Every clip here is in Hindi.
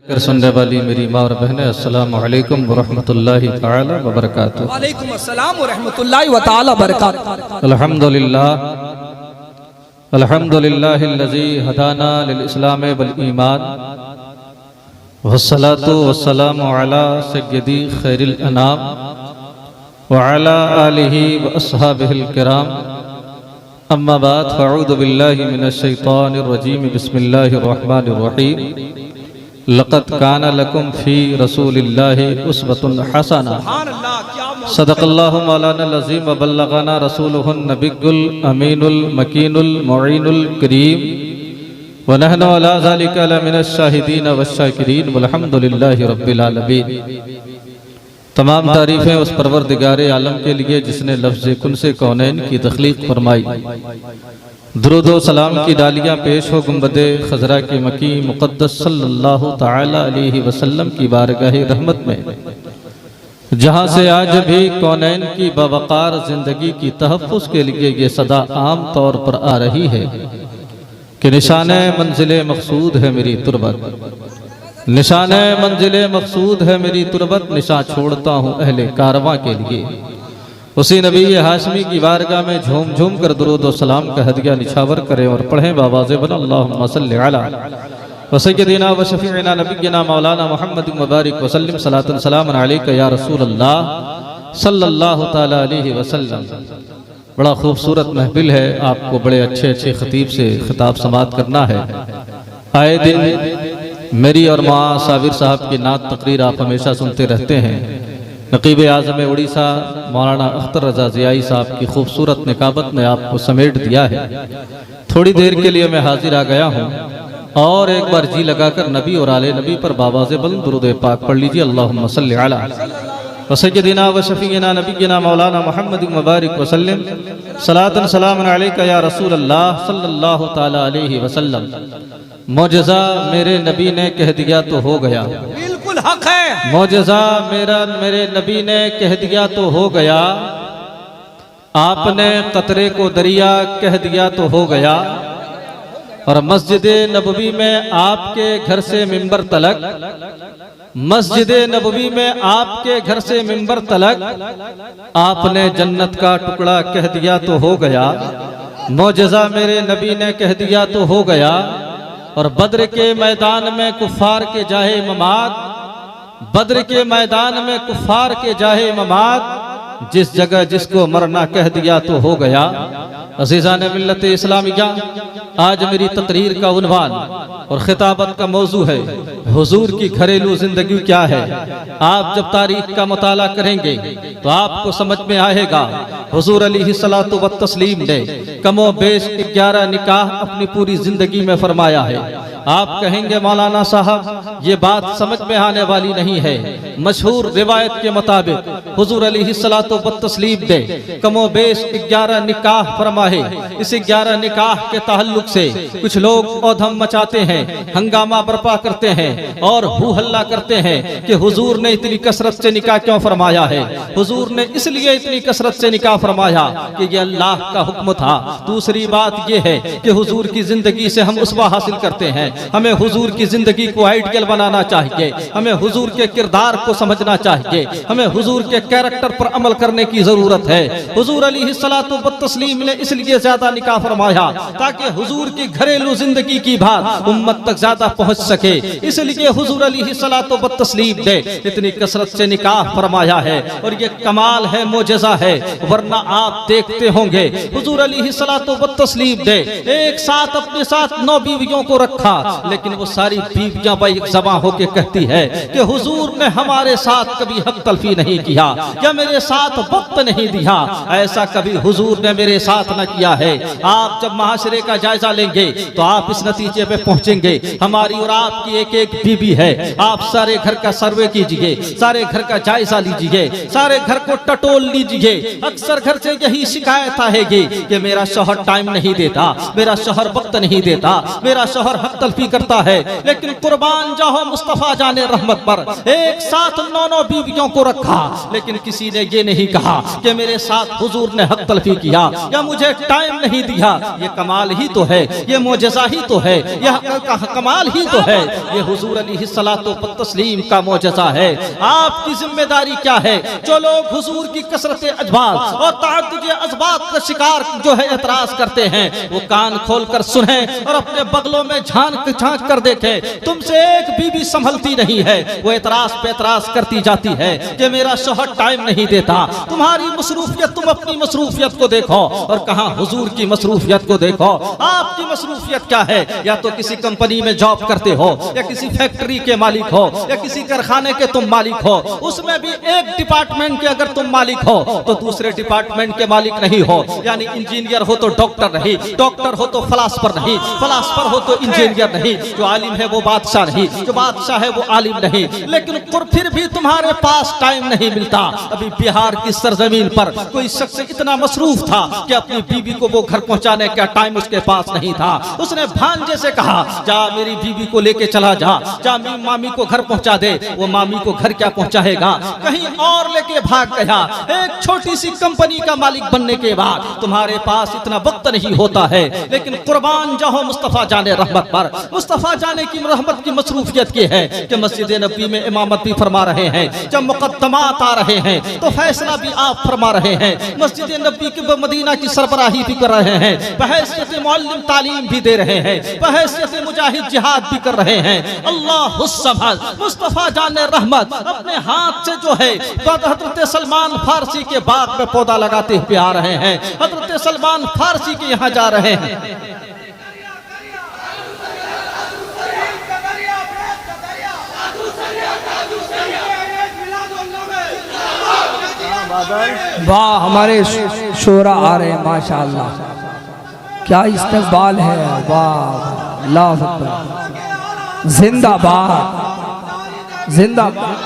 कर सुनने वाली मेरी माँ और बहनें, अस्सलामु अलैकुम वरहमतुल्लाहि तआला वबरकातुहू। वालेकुम अस्सलाम वरहमतुल्लाहि व तआला वबरकातुहू। अल्हम्दुलिल्लाहिल्लज़ी हदाना लिल इस्लाम वल ईमान वस्सलातु वस्सलामु अला सय्यदी खैरिल अनाम व अला आलिहि व अस्हाबिहिल किराम। अम्मा बाद फ़अऊज़ु बिल्लाहि मिनश शैतानिर रजीम। बिस्मिल्लाहिर रहमानिर रहीम। लक़द काना लकुम फ़ी रसूलिल्लाहि उस्वतुन हसना। सदक़ल्लाहु मौलाना अज़ीम व बल्लग़ना रसूलुहुन नबियुल अमीनुल मकीनुल मुईनुल करीम व नहनु अला ज़ालिका लमिनश शाहिदीन वश्शाकिरीन वल्हम्दुलिल्लाहि रब्बिल आलमीन। तमाम तारीफ़ें उस परवरदिगारे आलम के लिए जिसने लफ्ज़ कुन से कौनैन की तख्लीक फरमाई। दुरूद व सलाम की डालियाँ पेश हो गुंबदे खजरा की मकी मुक़द्दस सल्लल्लाहु ताला अलैहि वसल्लम की बारगाह रहमत में, जहाँ से आज भी कौनैन की बावकार जिंदगी की तहफ़्फ़ुज़ के लिए ये सदा आम तौर पर आ रही है कि निशाने मंजिले मकसूद है मेरी तुरबत, निशाने मंजिले मकसूद है मेरी तुरबत, निशा छोड़ता हूँ अहले कारवां के लिए। उसी नबी हाशमी की बारगाह में झूम झूम कर दुरूद व सलाम का हदिया निछावर करें और पढ़ें बावाज़े बन अल्लाहुम्मा सल्लि अला व सय्यदिना व शफीअना नबिय्यिना मौलाना मुहम्मद मुबारक वसल्लम सलातन सलामन अलैका या रसूल अल्लाह सल्लल्लाहु ताला अलैहि वसल्लम। बड़ा खूबसूरत महफिल है, आपको बड़े अच्छे अच्छे खतीब से खिताब समात करना है। आए दिन मेरी और माँ साबिर साहब की नात तकरीर आप हमेशा सुनते रहते हैं। नकीब आज़म उड़ीसा मौलाना अख्तर रज़ा ज़ियाई साहब की खूबसूरत निकाबत ने आपको समेट दिया है। थोड़ी देर के लिए मैं हाजिर आ गया हूँ और एक बार जी लगाकर नबी और आले नबी पर बावाज़े बुलंद दुरूद पाक पढ़ लीजिए। अल्लाहुम्मा सल्लि अला व सय्यदिना व शफीअना नबिय्यिना मौलाना मुहम्मद मुबारक वसल्लम सलातन सलामन अलैका या रसूल अल्लाह सल्लल्लाहु ताला अलैहि वसल्लम। मौजज़ा मेरे नबी ने कह दिया तो हो गया, बिल्कुल हक है। मौजज़ा मेरे नबी ने कह दिया तो हो गया, आपने कतरे को दरिया कह दिया तो हो गया। और मस्जिद नबवी में आपके घर से मिंबर तलक, मस्जिद नबवी में आपके घर से मिंबर तलक, आपने जन्नत का टुकड़ा कह दिया तो हो गया। मौजज़ा मेरे नबी ने कह दिया तो हो गया। और बद्र के मैदान में कुफ्फार के जाहे ममाद, बद्र के मैदान में कुफ्फार के जाहे ममाद, जिस जगह जिसको मरना कह दिया तो हो गया। अज़ीज़ान मिल्लत इस्लामिया, आज मेरी तकरीर का उन्वान और खिताबत का मौजू है हुजूर की घरेलू जिंदगी क्या है। आप जब तारीख का मुताला करेंगे तो आपको समझ में आएगा हुजूर अलैहिस्सलातु व तस्लीम ने कमो बेश 11 निकाह अपनी पूरी जिंदगी में फरमाया है। आप कहेंगे मौलाना साहब ये बात समझ में आने वाली नहीं है। मशहूर रिवायत के मुताबिक हुजूर अलैहिस्सलातु व तस्लीम ने कमो बेश 11 निकाह फरमाए। इस 11 निकाह के ताल्लुक से कुछ लोग औधम मचाते हैं, हंगामा बर्पा करते हैं और हू हल्ला करते हैं कि हुजूर ने इतनी कसरत से निकाह क्यों फरमाया है। हुजूर ने इसलिए इतनी कसरत से निकाह फरमाया कि ये अल्लाह का हुक्म था। दूसरी बात ये है कि हुजूर की जिंदगी से हम उसवा हासिल करते हैं। हमें हुजूर की जिंदगी को आइडियल बनाना चाहिए, हमें हुजूर के किरदार को समझना चाहिए, हमें हुजूर के कैरेक्टर पर अमल करने की जरूरत है। हुजूर अलैहिस्सलातु व तस्लीम ने इसलिए ज्यादा निकाह फरमाया ताकि हुजूर की घरेलू जिंदगी की बात उम्मत तक ज्यादा पहुंच सके। इसलिए हुजूर अलैहिस्सलातु व तस्लीम ने इतनी कसरत से निकाह फरमाया है और ये कमाल है, मोजज़ा है। वरना आप देखते होंगे हुजूर अलैहिस्सलातु व तस्लीम ने एक साथ अपने साथ 9 बीवियों को रखा, लेकिन वो सारी बीवियां बाइज़बां होके कहती है कि हुजूर ने हमारे साथ कभी हक तलफी नहीं किया या मेरे साथ वक्त नहीं दिया, ऐसा कभी हुजूर ने मेरे साथ न किया है। आप जब महाशरे का जायजा लेंगे तो आप इस नतीजे पे पहुंचेंगे हमारी और आपकी एक एक बीबी है। आप सारे घर का सर्वे कीजिए, सारे घर का जायजा लीजिए, सारे घर को टटोल लीजिए। अक्सर घर से यही शिकायत आएगी कि मेरा शौहर टाइम नहीं देता, मेरा शौहर वक्त नहीं देता, मेरा शौहर हक तलफी करता है। लेकिन कुर्बान जाओ मुस्तफा जाने रहमत पर, एक साथ साथ 9 बीवियों को रखा, लेकिन किसी ने ये नहीं कहा कि मेरे साथ हुजूर ने हक तलफी किया या मुझे टाइम नहीं दिया। ये कमाल ही तो है, ये मोजज़ा ही तो है, यह कमाल ही तो है, ये हुजूर अलैहिस्सलातु व तस्लीम का मोजज़ा है। आपकी जिम्मेदारी क्या है? जो लोग हुजूर की कसरत अजबात और ताअद्दुद अजबात का शिकार जो है एतराज करते हैं, वो कान खोल कर सुने और अपने बगलों में झांक कर देखे। तुमसे एक बीवी संभलती नहीं है, वो एतराज पे एतराज करती जाती है कि मेरा शौहर टाइम नहीं देता। तुम्हारी मसरूफियत, तुम अपनी मसरूफियत को देखो और कहां हुजूर की मसरूफियत को देखो। आपकी मसरूफियत क्या है? या तो किसी कंपनी में जॉब करते हो, या किसी फैक्ट्री के मालिक हो, या किसी कारखाने के तुम मालिक हो। उसमें भी एक डिपार्टमेंट के अगर तुम मालिक हो तो दूसरे डिपार्टमेंट के मालिक नहीं हो। यानी इंजीनियर हो तो डॉक्टर नहीं, डॉक्टर हो तो फलासफर नहीं, फलासफर हो तो इंजीनियर नहीं, जो आलिम है वो बादशाह नहीं, जो बादशाह है वो आलिम नहीं। लेकिन फिर भी तुम्हारे पास टाइम नहीं मिलता। अभी बिहार की सरजमीन पर कोई शख्स इतना मसरूफ था कि अपनी बीवी को वो घर पहुंचाने का टाइम उसके पास नहीं था। उसने भांजे से कहा, जा मेरी बीवी को लेके चला जा मामी को घर पहुंचा दे। वो मामी को घर क्या पहुंचाएगा, कहीं और लेके भाग गया। एक छोटी सी कंपनी का मालिक बनने के बाद तुम्हारे पास इतना वक्त नहीं होता है। लेकिन कुर्बान जाओ मुस्तफा जाने रहमत पर। मुस्तफा जाने की रहमत की मसरूफियत की है कि मस्जिद नबी में इमामत भी फरमा रहे हैं, जब मुकद्दमात आ रहे हैं तो फैसला भी आप फरमा रहे हैं, मस्जिद नबी के मदीना की सरबराही भी कर रहे हैं, बहैसियत मुअल्लिम तालीम भी दे रहे हैं, बहैसियत मुजाहिद जिहाद भी कर रहे हैं। अल्लाहु समद मुस्तफा जाने रहमत अपने हाथ से जो है हजरत सलमान फारसी के बाग में पौधा लगाते हुए आ रहे हैं। हजरत सलमान फारसी के यहाँ जा रहे हैं। वाह, हमारे शोरा आ रहे हैं, माशाअल्लाह, क्या इस्तकबाल है। वाह, अल्लाह अकबर, जिंदाबाद जिंदाबाद।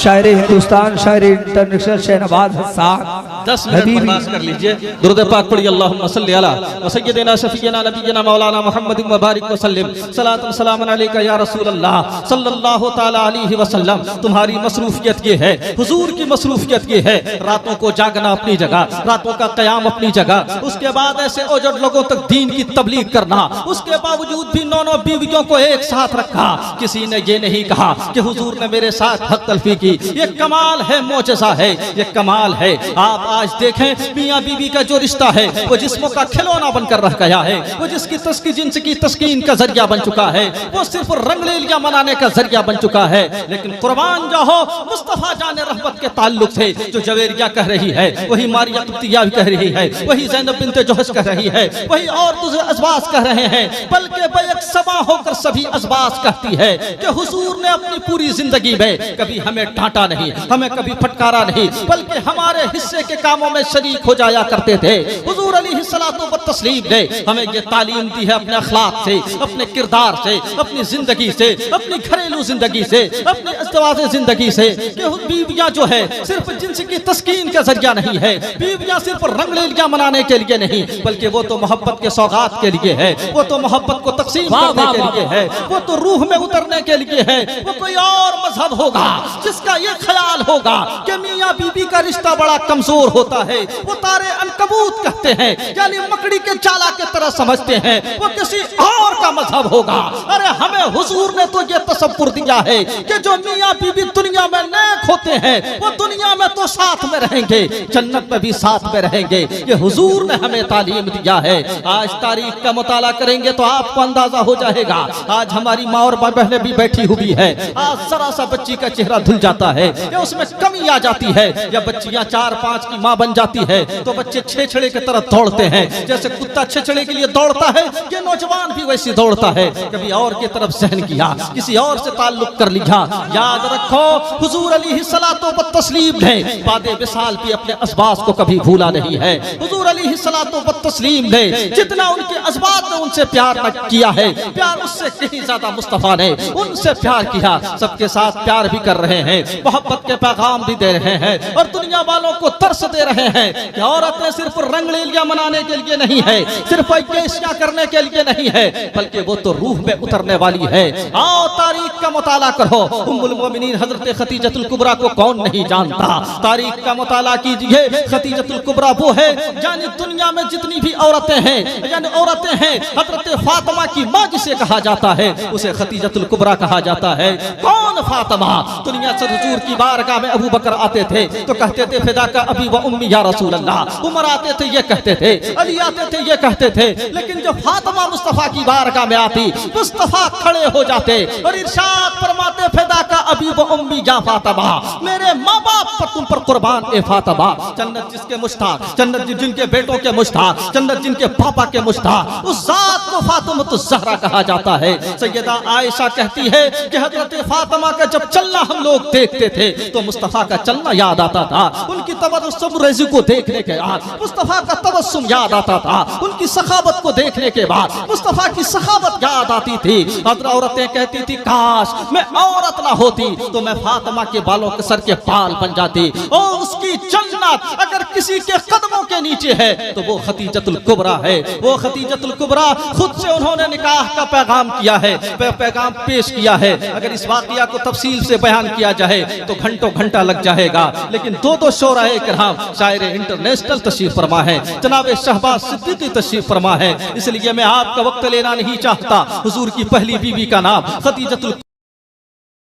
शायर हिंदुस्तान, शायर इंटरनेशनल शहनवाज हसन 10 मिनट बर्दाश्त कर लीजिए। दुरूद पाक पढ़िए। अल्लाहुम्मा सल्ली अला सय्यिदिना शफीना नबीना मौलाना मुहम्मद व बारिक व सल्लिम सलातन सलामन अलैका या रसूल अल्लाह सल्लल्लाहु तआला अलैहि वसल्लम। तुम्हारी मसरूफियत ये है, हुजूर की मसरूफियत ये है, रातों को जागना अपनी जगह, रातों का क़याम अपनी जगह, उसके बाद ऐसे ओजड़ लोगों तक दीन की तबलीग करना, उसके बावजूद भी 9 बीवियों को एक साथ रखा। किसी ने ये नहीं कहा कि हुजूर ने मेरे साथ हक तलफी की। ये कमाल है, मोजज़ा है, ये कमाल है। आप आज देखें मियाँ बीवी का जो रिश्ता है वो जिस्मों का खिलौना बनकर रह गया है। वो जिसकी जिन्स की तस्कीन का जरिया बन चुका है, वो सिर्फ रंगलीलियां मनाने का जरिया बन चुका है। लेकिन कुर्बान जाओ मुस्तफा जाने रहमत के ताल्लुक से जो जवेरिया कह रही है, वही मारिया कुतिया भी कह रही है, वही ज़ैनब बिन्ते जोहश कह रही है, वही और दूसरे अज़वाज कह रहे हैं, बल्कि बैक समा होकर सभी अज़वाज कहती है कि हुजूर ने अपनी पूरी जिंदगी में कभी हमें डांटा नहीं, हमें कभी फटकारा नहीं, बल्कि हमारे हिस्से के कामों में शरीक हो जाया करते थे। हुजूर अलैहिस्सलातु व तस्लीम ने हमें ये तालीम दी है अपने अखलाक से, अपने किरदार से, अपनी जिंदगी से, अपनी घरेलू जिंदगी से, अपनी अज़वाज जिंदगी से कि बीवियां जो है सिर्फ जिन्स की तस्कीन का जरिया नहीं है, बीवियां सिर्फ रंगलीलियां मनाने के लिए नहीं, बल्कि वो तो मोहब्बत के सौगात के लिए है, वो तो मोहब्बत को तकसीम करने के लिए है, वो तो रूह में उतरने के लिए है। वो कोई और मजहब होगा जिसका ये ख्याल होगा कि मियाँ बीबी का रिश्ता बड़ा कमजोर होता है, वो तारे अनकबूत कहते हैं, यानी मकड़ी के चाला की तरह समझते हैं, वो किसी और का मजहब होगा। अरे हमें हुजूर ने तो ये तसव्वुर दिया है कि जो मियाँ बीबी दुनिया में नेक होते हैं वो दुनिया में तो साथ में रहेंगे, जन्नत में भी साथ में रहेंगे। ये हुजूर ने हमें तालीम दिया है। आज तारीख का मुताला करेंगे तो आपको अंदाजा हो जाएगा। आज हमारी माँ और बहनें भी बैठी हुई है, आज जरा सा बच्ची का चेहरा धुल जाता है या उसमें कमी आ जाती है, या बच्चियां 4-5 की माँ बन जाती है तो बच्चे छेछड़े की तरफ दौड़ते हैं। जैसे कुत्ता छेछड़े के लिए दौड़ता है, ये नौजवान भी वैसे दौड़ता है। कभी और की तरफ सहन किया, किसी और से ताल्लुक कर लिया। याद रखो हुजूर अलैहिस्सलातु व तस्लीम ने बादे विसाल भी अपने अज़वाज को कभी भूला नहीं है। हुजूर अलैहिस्सलातु व तस्लीम ने जितना उनके अज़वाज ने उनसे प्यार न किया है, प्यार उससे कहीं ज्यादा मुस्तफा ने उनसे प्यार किया। सबके साथ प्यार भी कर रहे हैं, मोहब्बत के पैगाम भी दे रहे हैं और दुनिया वालों को तरस दे रहे हैं कि औरतें सिर्फ रंगलीलियां मनाने के लिए नहीं है, सिर्फ ऐशा करने के लिए नहीं है, बल्कि वो तो रूह में उतरने वाली है। आओ तारीख का मुताला करो। उम्मुल मोमिनीन हजरत खतीजतुल कुबरा को कौन नहीं जानता? तारीख का मुताला कीजिए। खतीजतुल कुबरा वो है, यानी दुनिया में जितनी भी औरतें हैं, यानी औरतें हैं, हजरत फातिमा की माँ जिसे कहा जाता है उसे खतीजतुल कुबरा कहा जाता है। कौन फातिमा? दुनिया से हुजूर की बारगाह में अबू बकर आते थे तो कहते थे फिदा का अबी व उम्मी या रसूल अल्लाह। उमर आते थे ये कहते थे, अली आते थे ये कहते थे, लेकिन जब फातिमा मुस्तफा की बारगाह में आती, मुस्तफा खड़े हो जाते और इरशाद फरमाते फिदा का अबी व उम्मी या फातिमा, मेरे माँ बाप पर तुम पर कुर्बान ए फातिमा। जन्नत जिसके मुश्ताक, जन्नत जिनके बेटों के मुश्ताक, जन्नत जिनके पापा के मुश्ताक, उस जात को फातिमा ज़हरा कहा जाता है। सैयदा आयशा कहती है कि हजरत फातिमा का जब चलना हम लोग देखते थे तो मुस्तफा का चलना याद आता था। उनकी तबस्सुम रेज़ी को देखने के बाद मुस्तफा का तबस्सुम याद आता था। उनकी सखावत को देखने के बाद मुस्तफा की सखावत याद आती थी। औरतें कहती थी काश मैं औरत ना होती तो मैं फातिमा के बालों के सर के बाल बन जाती। और उसकी जन्नत अगर किसी के कदमों के नीचे है तो वो खतीजतुल कुबरा है। वो खतीजतुल कुबरा खुद से उन्होंने निकाह का पैगाम किया है, पैगाम पेश किया है। अगर इस वाक़िया को तफसील से बयान किया जाए तो घंटों घंटा लग जाएगा, लेकिन दो शोराए किराम शायर इंटरनेशनल तशरीफ फरमा है, जनाब शहबाज सिद्दीकी तशरीफ फरमा है। इसलिए मैं आपका वक्त लेना नहीं चाहता। हुजूर की पहली बीवी का नाम खतीजतुल,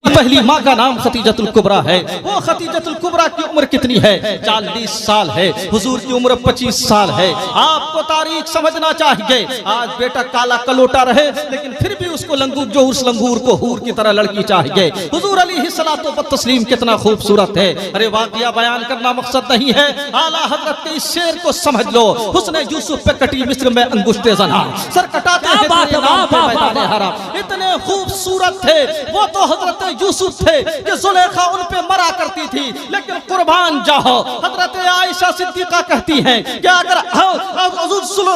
पहली माँ का नाम खतीजतुल कुबरा है। वो खतीजतुल कुबरा की उम्र कितनी है? 40 साल है। हुजूर की उम्र 25 साल है। आपको तारीख समझना चाहिए। आज बेटा काला कलोटा रहे लेकिन फिर भी उसको लंगूर, जो उस लंगूर को हूर की तरह लड़की चाहिए। हुजूर अलैहिस्सलातु व तस्लीम कितना खूबसूरत है। अरे वाक़िया बयान करना मकसद नहीं है, आला हजरत के इस शेर को समझ लो। हुस्ने यूसुफ पे कटी मिस्र में अंगुश्ते ज़ना, सर कटाते हैं तेरे नाम पे मैदाने हरम। इतने खूबसूरत थे वो तो हजरत यूसुफ थे कि जुलेखा उन पे मरा करती थी, लेकिन कुर्बान जाओ हजरत आयशा सिद्दीका कहती हैं कि अगर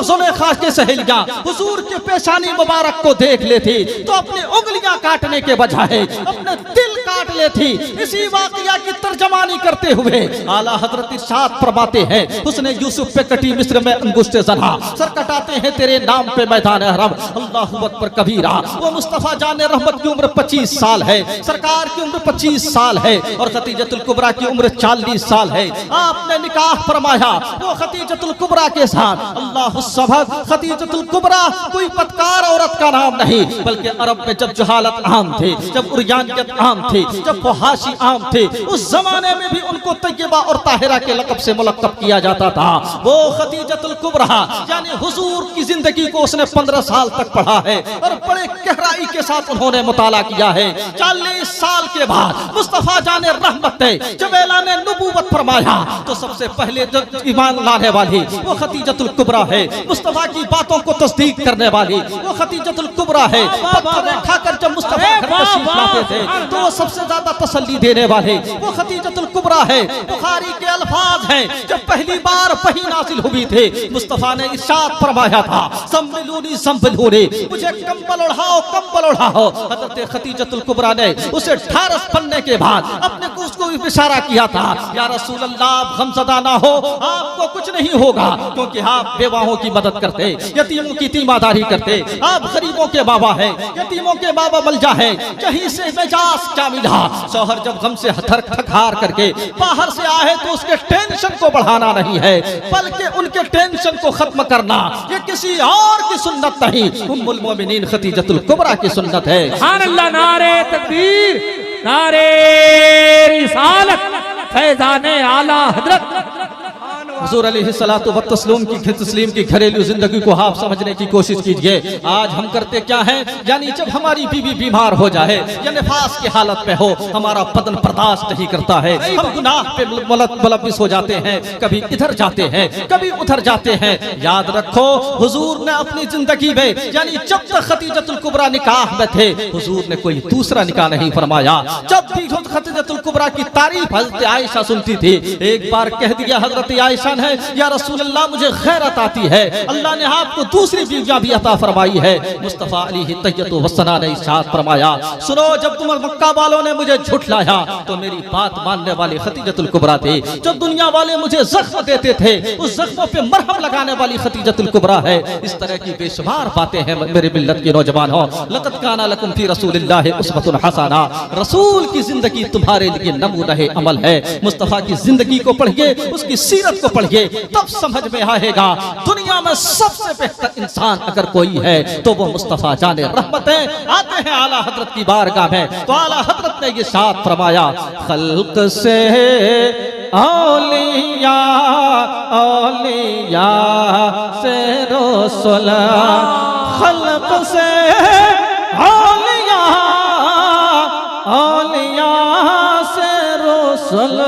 जुलेखा के सहेलियां हुजूर के पेशानी मुबारक को देख लेती तो अपनी उंगलियां काटने के बजाय अपने दिल काट लेती। इसी वाकया की तर्जमानी करते हुए आला हजरत इरशाद फरमाते हैं, हुस्ने यूसुफ पे कटी मिस्र में अंगुश्ते ज़ना, सर कटाते हैं तेरे नाम पे मैदान हरम। अल्लाहु अकबर कबीरा। वो मुस्तफा जाने रहमत की उम्र 25 साल है, सरकार की उम्र 25 साल है और खतीजतुल कुबरा की उम्र 40 साल है। आपने निकाह फरमाया वो खतीजतुल कुबरा के साथ। अल्लाहु सबक। खतीजतुल कुबरा कोई पतकार औरत का नाम नहीं, बल्कि अरब में जब जहालत आम थे, जब उर्यानियत आम थी, जब फहाशी आम थे, उस जमाने में भी उनको तय्यबा और ताहिरा के लक़ब से मुलक़्क़ब किया जाता था। वो खतीजतुल कुबरा यानी हुजूर की जिंदगी को उसने 15 साल तक पढ़ा है और बड़े गहराई के साथ उन्होंने मुताला किया है। 40 साल के बाद मुस्तफा जाने रहमत जब ऐलाने नबूवत फरमाया तो सबसे पहले जब ईमान लाने वाली वो खतीजतुल कुबरा है। मुस्तफा की बातों को तस्दीक करने वाली वो खतीजतुल कुबरा है। पत्थर खाकर जब मुस्तफा घर तशरीफ लाते थे तो वो सबसे ज्यादा तसल्ली देने वाले वो खतीजतुल कुबरा है। बुखारी के अल्फाज हैं, जब पहली बार वही नाज़िल हुई थे मुस्तफा ने इरशाद फरमाया था, संभलूनी संभलूनी, मुझे कंबल ओढ़ाओ कंबल ओढ़ाओ। हज़रत खतीजतुल कुबरा ने उसे ढारस बनने के बाद अपने को उसको इशारा किया था, या रसूल अल्लाह गमज़दा ना हो, आपको कुछ नहीं होगा क्योंकि आप बेवाहों की मदद करते, यतीमों की तीमारदारी करते, आप गरीबों के बाबा हैं, यतीमों के बाबा मलजा हैं। कहीं से मिजाज क्या मिला? शौहर जब गम से थर थकार करके बाहर से आए तो उसके टेंशन को बढ़ाना नहीं है, बल्कि उनके टेंशन को खत्म करना। ये किसी और की सुन्नत नहीं, उम्मुल मोमिनीन खतीजतुल कुबरा की सुन्नत है। सुभान अल्लाह, नारे तकबीर, नारे रिसालत, फैज़ाने आला हजरत हुजूर अलैहिस्सलातु व तस्लीम की घरेलू जिंदगी को आप समझने की कोशिश कीजिए। आज हम करते क्या हैं, यानी जब हमारी बीवी बीमार हो जाए या निफास की हालत में हो, हमारा बदन बर्दाश्त नहीं करता है, हम गुनाह पे मुलव्विस हो जाते हैं, कभी इधर जाते हैं कभी उधर जाते हैं। याद रखो हुजूर ने अपनी जिंदगी में यानी जब तक खतीजतुल कुबरा निकाह में थे हुजूर ने कोई दूसरा निकाह नहीं फरमाया। जब भी खतीजतुल कुबरा की तारीफ हजरत आयशा सुनती थी, एक बार कह दिया हजरत आयशा परेशान है, या रसूल अल्लाह मुझे गैरत आती है। अल्लाह ने आपको दूसरी बीवियां भी अता फरमाई है। मुस्तफ़ा अलैहि तहियतु वस्सना ने इरशाद फरमाया, सुनो, जब तुम मक्का वालों ने मुझे झुठलाया तो मेरी बात मानने वाली खदीजतुल कुबरा थे। जब दुनिया वाले मुझे जख्म देते थे, उस जख्मों पे मरहम लगाने वाली खदीजतुल कुबरा है। इस तरह की बेशुमार बातें हैं मेरे मिल्लत के नौजवानों। लक़द काना लकुम फी रसूलिल्लाहि उस्वतुन हसना, रसूल की जिंदगी तुम्हारे लिए नमूना अमल है। मुस्तफ़ा की जिंदगी को पढ़िए, उसकी सीरत को पढ़िए, तब समझ में आएगा दुनिया में सबसे बेहतर इंसान अगर कोई है तो वो मुस्तफ़ा जाने रहमत है। आते हैं आला हजरत की बारगाह में, तो आला हजरत ने ये शाद फरमाया, खल्क से औलिया, औलिया से रसूल, खल्क से औलिया, औलिया से रसूल,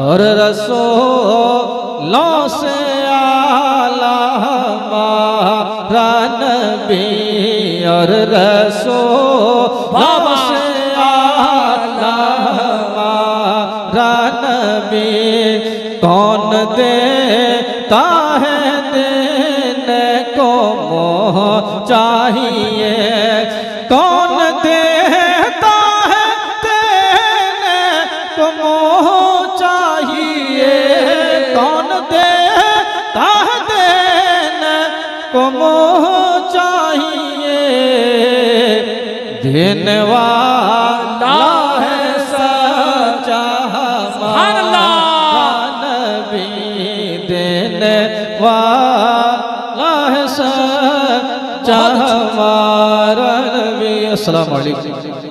और रसूलों से आला हमारा नबी, और रसूलों से आला हमारा नबी। कौन देता है देने को मोह चाहिए, कौन देता है देने को मोह चाहिए, कौन देता है देने को मोह चाहिए। देने वाला है सच्चा हमारा नबी, देने वाला है सच्चा हमारा नबी। अस्सलाम वालेकुम।